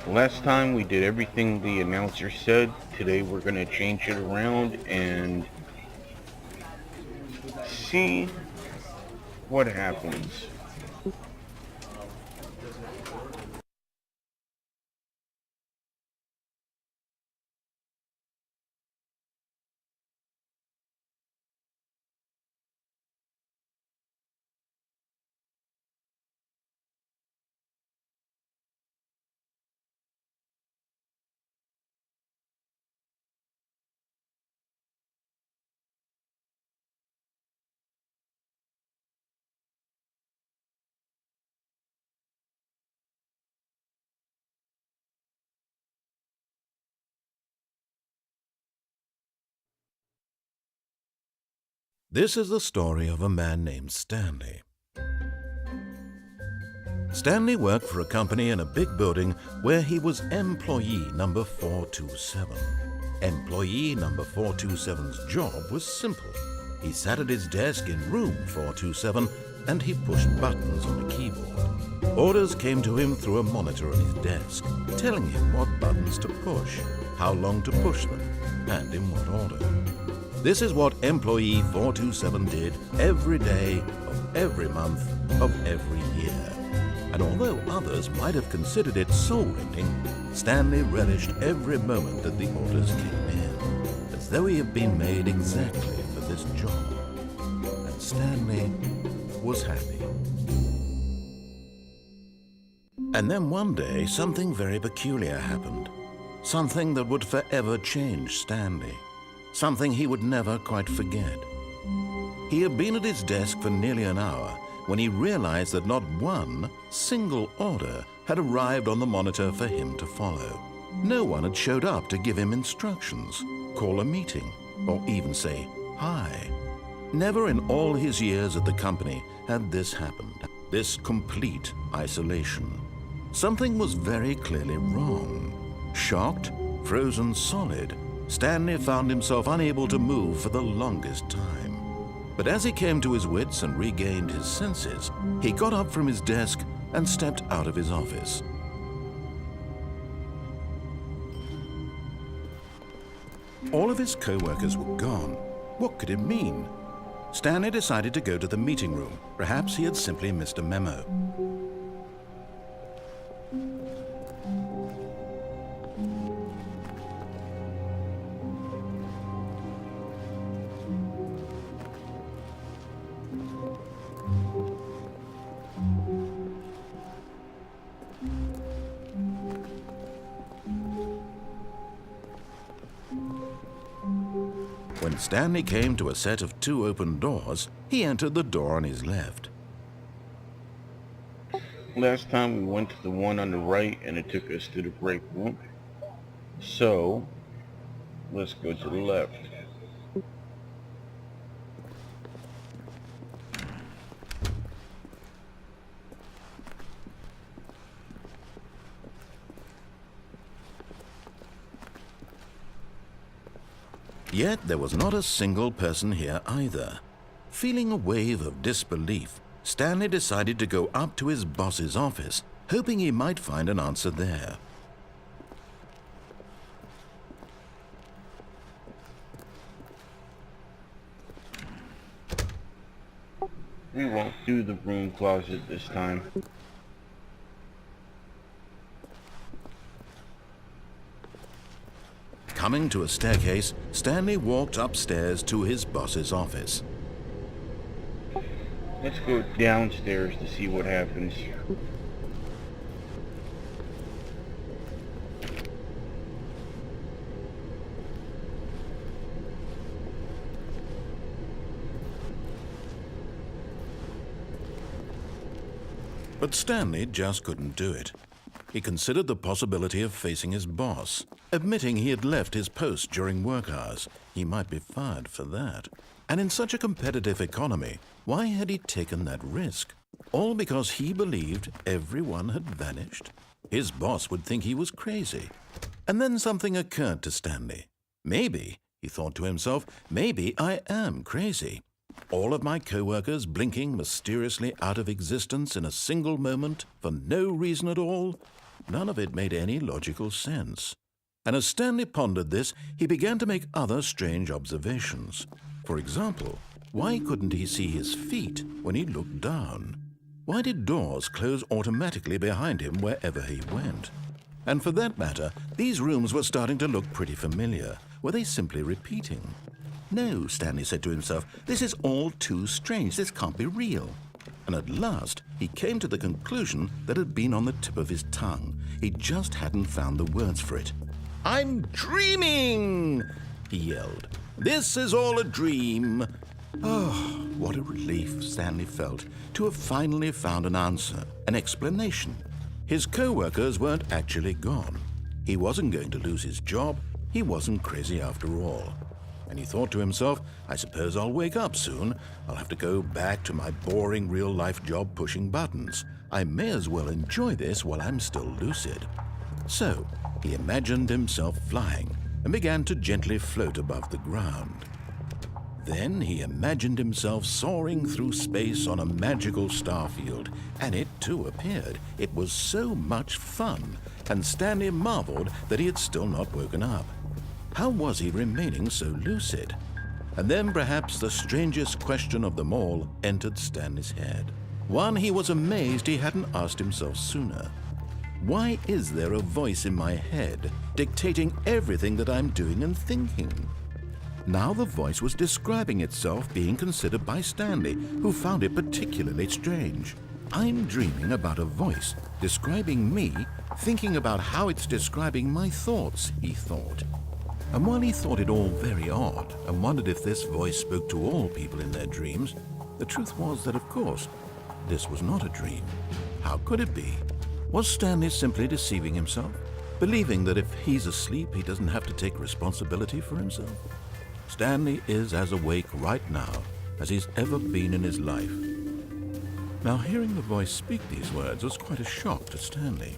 Last time we did everything the announcer said. Today we're going to change it around and see what happens. This is the story of a man named Stanley. Stanley worked for a company in a big building where he was employee number 427. Employee number 427's job was simple. He sat at his desk in room 427 and he pushed buttons on a keyboard. Orders came to him through a monitor on his desk, telling him what buttons to push, how long to push them, and in what order. This is what employee 427 did every day of every month of every year. And although others might have considered it soul-rending, Stanley relished every moment that the orders came in, as though he had been made exactly for this job. And Stanley was happy. And then one day, something very peculiar happened. Something that would forever change Stanley. Something he would never quite forget. He had been at his desk for nearly an hour when he realized that not one single order had arrived on the monitor for him to follow. No one had showed up to give him instructions, call a meeting, or even say hi. Never in all his years at the company had this happened, this complete isolation. Something was very clearly wrong. Shocked, frozen solid, Stanley found himself unable to move for the longest time. But as he came to his wits and regained his senses, he got up from his desk and stepped out of his office. All of his co-workers were gone. What could it mean? Stanley decided to go to the meeting room. Perhaps he had simply missed a memo. When Stanley came to a set of 2 open doors, he entered the door on his left. Last time we went to the one on the right and it took us to the break room. So, let's go to the left. Yet there was not a single person here either. Feeling a wave of disbelief, Stanley decided to go up to his boss's office, hoping he might find an answer there. We won't do the broom closet this time. Coming to a staircase, Stanley walked upstairs to his boss's office. Let's go downstairs to see what happens. But Stanley just couldn't do it. He considered the possibility of facing his boss, admitting he had left his post during work hours. He might be fired for that. And in such a competitive economy, why had he taken that risk? All because he believed everyone had vanished? His boss would think he was crazy. And then something occurred to Stanley. Maybe, he thought to himself, maybe I am crazy. All of my co-workers blinking mysteriously out of existence in a single moment for no reason at all? none of it made any logical sense. And as Stanley pondered this, he began to make other strange observations. For example, why couldn't he see his feet when he looked down? Why did doors close automatically behind him wherever he went? And for that matter, these rooms were starting to look pretty familiar. Were they simply repeating? No, Stanley said to himself, this is all too strange. This can't be real. And at last, he came to the conclusion that had been on the tip of his tongue. He just hadn't found the words for it. "I'm dreaming!" he yelled. "This is all a dream." Oh, what a relief Stanley felt to have finally found an answer, an explanation. His co-workers weren't actually gone. He wasn't going to lose his job. He wasn't crazy after all. And he thought to himself, I suppose I'll wake up soon. I'll have to go back to my boring real-life job pushing buttons. I may as well enjoy this while I'm still lucid. So he imagined himself flying and began to gently float above the ground. Then he imagined himself soaring through space on a magical starfield, and it too appeared. It was so much fun, and Stanley marveled that he had still not woken up. How was he remaining so lucid? And then perhaps the strangest question of them all entered Stanley's head. One he was amazed he hadn't asked himself sooner. Why is there a voice in my head dictating everything that I'm doing and thinking? Now the voice was describing itself being considered by Stanley, who found it particularly strange. I'm dreaming about a voice describing me, thinking about how it's describing my thoughts, he thought. And while he thought it all very odd and wondered if this voice spoke to all people in their dreams, the truth was that, of course, this was not a dream. How could it be? Was Stanley simply deceiving himself, believing that if he's asleep, he doesn't have to take responsibility for himself? Stanley is as awake right now as he's ever been in his life. Now, hearing the voice speak these words was quite a shock to Stanley.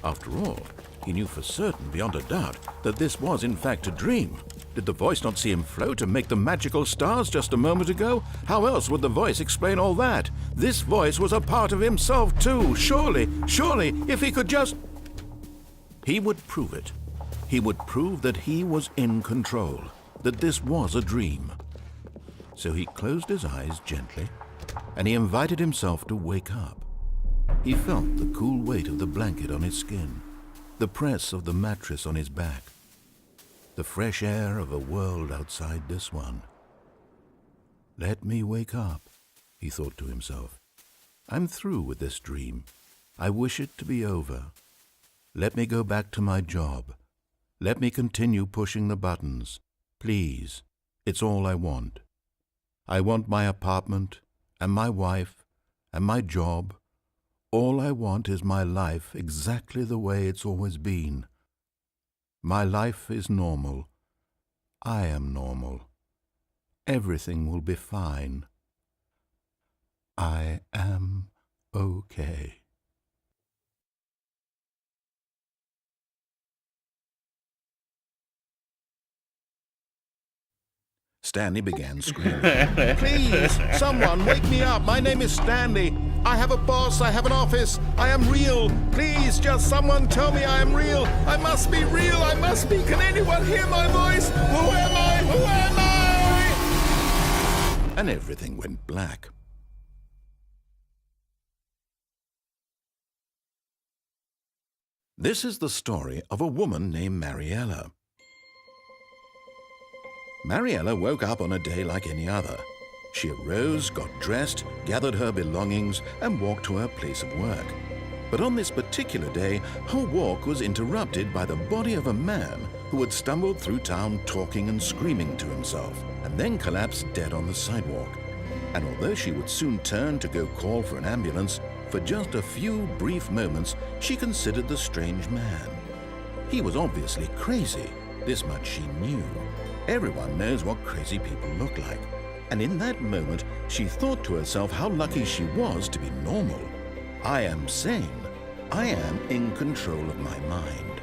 After all, he knew for certain, beyond a doubt, that this was in fact a dream. Did the voice not see him float and make the magical stars just a moment ago? How else would the voice explain all that? This voice was a part of himself too. Surely, if he could just... He would prove it. He would prove that he was in control, that this was a dream. So he closed his eyes gently, and he invited himself to wake up. He felt the cool weight of the blanket on his skin, the press of the mattress on his back, the fresh air of a world outside this one. Let me wake up, he thought to himself. I'm through with this dream. I wish it to be over. Let me go back to my job. Let me continue pushing the buttons. Please, it's all I want. I want my apartment and my wife and my job. All I want is my life exactly the way it's always been. My life is normal. I am normal. Everything will be fine. I am okay. Stanley began screaming. Please, someone, wake me up. My name is Stanley. I have a boss. I have an office. I am real. Please, just someone tell me I am real. I must be real. I must be. Can anyone hear my voice? Who am I? Who am I? And everything went black. This is the story of a woman named Mariella. Mariella woke up on a day like any other. She arose, got dressed, gathered her belongings, and walked to her place of work. But on this particular day, her walk was interrupted by the body of a man who had stumbled through town talking and screaming to himself, and then collapsed dead on the sidewalk. And although she would soon turn to go call for an ambulance, for just a few brief moments, she considered the strange man. He was obviously crazy. This much she knew. Everyone knows what crazy people look like. And in that moment, she thought to herself how lucky she was to be normal. I am sane. I am in control of my mind.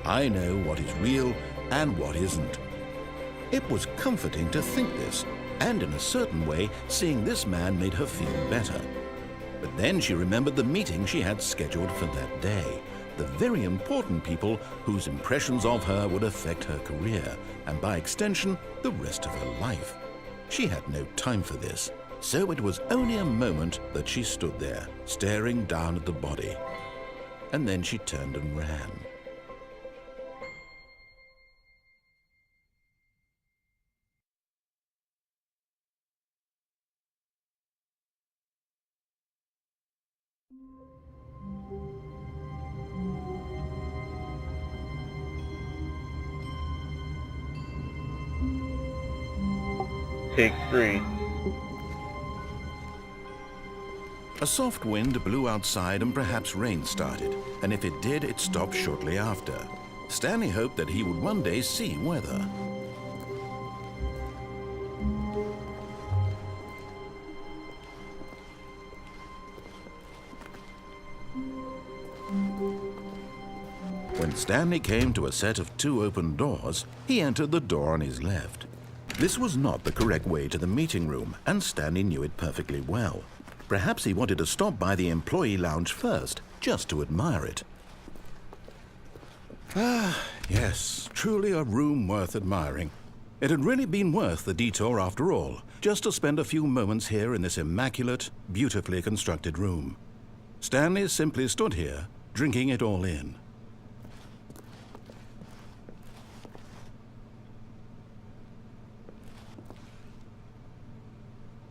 I know what is real and what isn't. It was comforting to think this, and in a certain way, seeing this man made her feel better. But then she remembered the meeting she had scheduled for that day. the very important people whose impressions of her would affect her career, and by extension, the rest of her life. She had no time for this, so it was only a moment that she stood there, staring down at the body. And then she turned and ran. Take 3. A soft wind blew outside and perhaps rain started, and if it did, it stopped shortly after. Stanley hoped that he would one day see weather. When Stanley came to a set of 2 open doors, he entered the door on his left. This was not the correct way to the meeting room, and Stanley knew it perfectly well. Perhaps he wanted to stop by the employee lounge first, just to admire it. Ah, yes, truly a room worth admiring. It had really been worth the detour after all, just to spend a few moments here in this immaculate, beautifully constructed room. Stanley simply stood here, drinking it all in.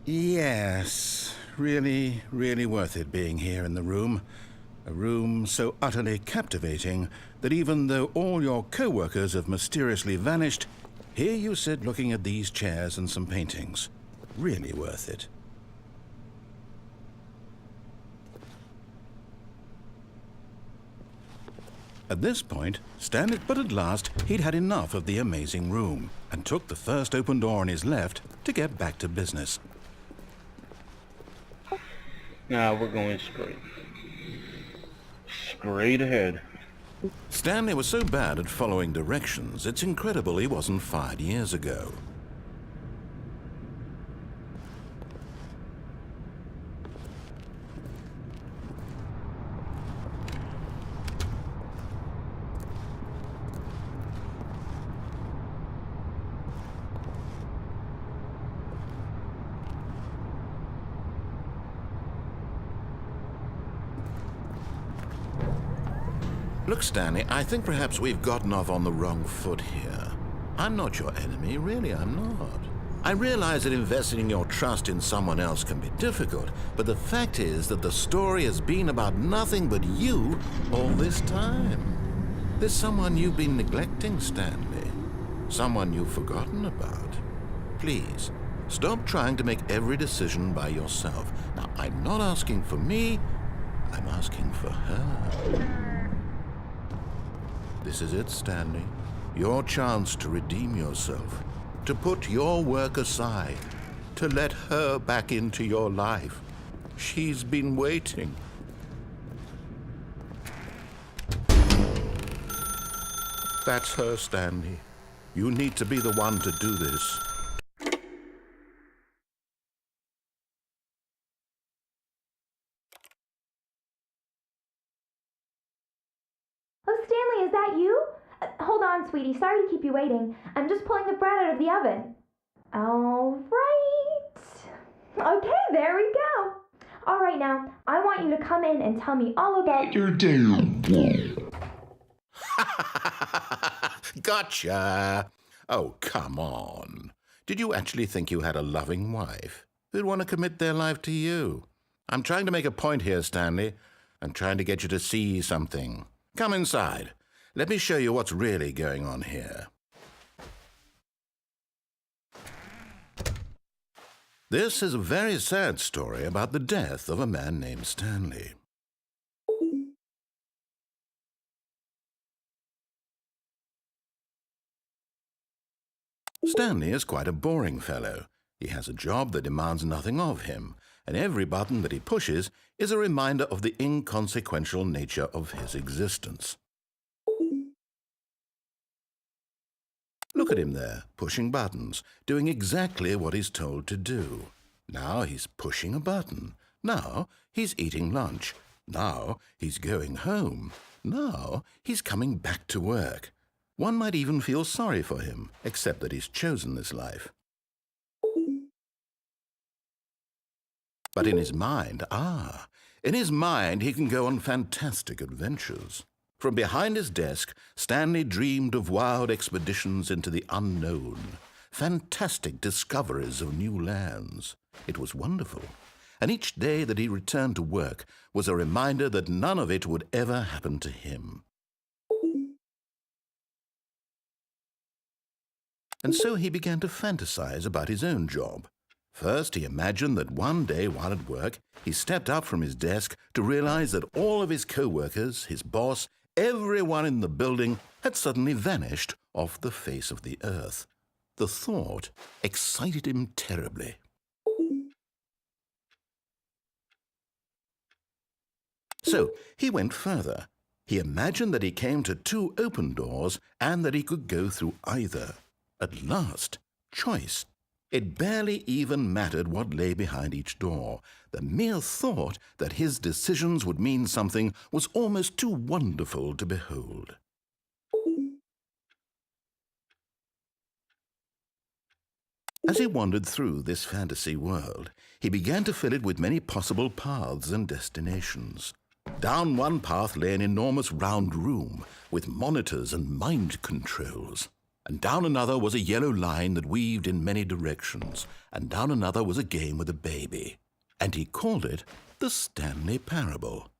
Yes, really, really worth it being here in the room. A room so utterly captivating that even though all your co-workers have mysteriously vanished, here you sit looking at these chairs and some paintings. Really worth it. At this point, but at last he'd had enough of the amazing room and took the first open door on his left to get back to business. Now we're going straight. Straight ahead. Stanley was so bad at following directions, it's incredible he wasn't fired years ago. Look, Stanley, I think perhaps we've gotten off on the wrong foot here. I'm not your enemy, really, I'm not. I realize that investing your trust in someone else can be difficult, but the fact is that the story has been about nothing but you all this time. There's someone you've been neglecting, Stanley. Someone you've forgotten about. Please, stop trying to make every decision by yourself. Now, I'm not asking for me, I'm asking for her. This is it, Stanley. Your chance to redeem yourself, to put your work aside, to let her back into your life. She's been waiting. That's her, Stanley. You need to be the one to do this. Oh, Stanley, is that you? Hold on, sweetie. Sorry to keep you waiting. I'm just pulling the bread out of the oven. All right. Okay, there we go. All right, now, I want you to come in and tell me all about your day. Gotcha. Oh, come on. Did you actually think you had a loving wife who'd want to commit their life to you? I'm trying to make a point here, Stanley. I'm trying to get you to see something. Come inside. Let me show you what's really going on here. This is a very sad story about the death of a man named Stanley. Stanley is quite a boring fellow. He has a job that demands nothing of him, and every button that he pushes is a reminder of the inconsequential nature of his existence. Look at him there, pushing buttons, doing exactly what he's told to do. Now he's pushing a button. Now he's eating lunch. Now he's going home. Now he's coming back to work. One might even feel sorry for him, except that he's chosen this life. But in his mind, he can go on fantastic adventures. From behind his desk, Stanley dreamed of wild expeditions into the unknown, fantastic discoveries of new lands. It was wonderful, and each day that he returned to work was a reminder that none of it would ever happen to him. And so he began to fantasize about his own job. First, he imagined that one day while at work, he stepped up from his desk to realize that all of his co-workers, his boss, everyone in the building had suddenly vanished off the face of the earth. The thought excited him terribly. So he went further. He imagined that he came to 2 open doors and that he could go through either. At last, choice. It barely even mattered what lay behind each door. The mere thought that his decisions would mean something was almost too wonderful to behold. As he wandered through this fantasy world, he began to fill it with many possible paths and destinations. Down one path lay an enormous round room with monitors and mind controls. And down another was a yellow line that weaved in many directions, and down another was a game with a baby. And he called it the Stanley Parable.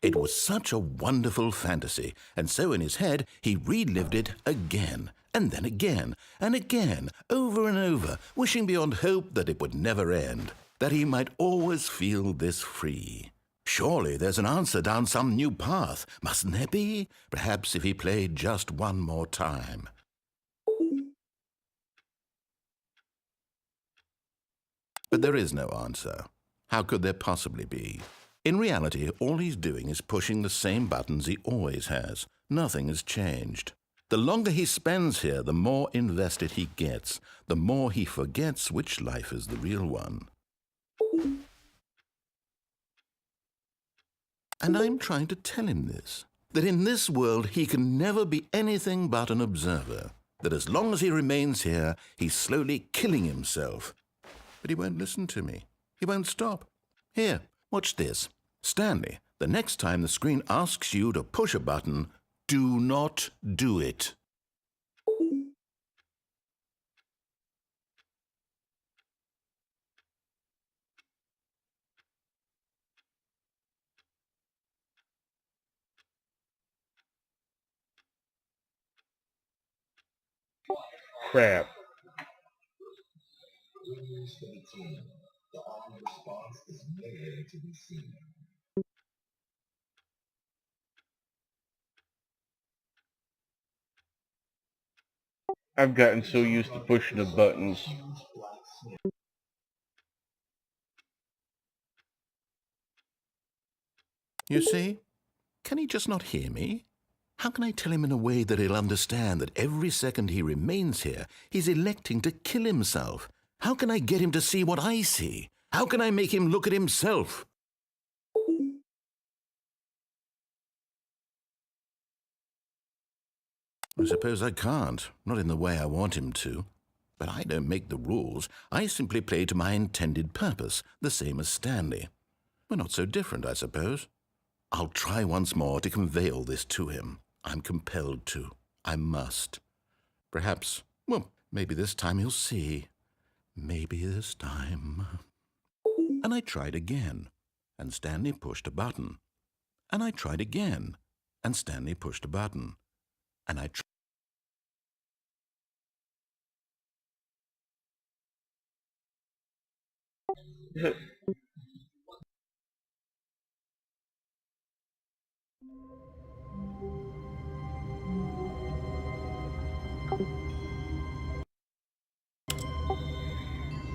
It was such a wonderful fantasy, and so in his head he relived it again, and then again, and again, over and over, wishing beyond hope that it would never end, that he might always feel this free. Surely there's an answer down some new path, mustn't there be? Perhaps if he played just one more time. But there is no answer. How could there possibly be? In reality, all he's doing is pushing the same buttons he always has. Nothing has changed. The longer he spends here, the more invested he gets, the more he forgets which life is the real one. And I'm trying to tell him this, that in this world he can never be anything but an observer, that as long as he remains here, he's slowly killing himself. But he won't listen to me. He won't stop. Here, watch this. Stanley, the next time the screen asks you to push a button, do not do it. Crap. I've gotten so used to pushing the buttons. You see? Can he just not hear me? How can I tell him in a way that he'll understand that every second he remains here, he's electing to kill himself? How can I get him to see what I see? How can I make him look at himself? I suppose I can't, not in the way I want him to. But I don't make the rules. I simply play to my intended purpose, the same as Stanley. We're not so different, I suppose. I'll try once more to convey all this to him. I'm compelled to. I must. Perhaps, well, maybe this time he'll see. Maybe this time. And I tried again, and Stanley pushed a button. And I tried again, and Stanley pushed a button. And I tried.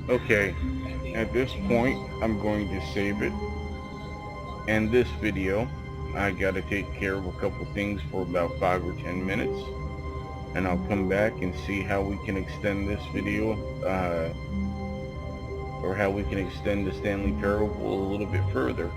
Okay, at this point, I'm going to save it. And this video, I gotta take care of a couple things for about 5 or 10 minutes. And I'll come back and see how we can extend this video, or how we can extend the Stanley Parable a little bit further.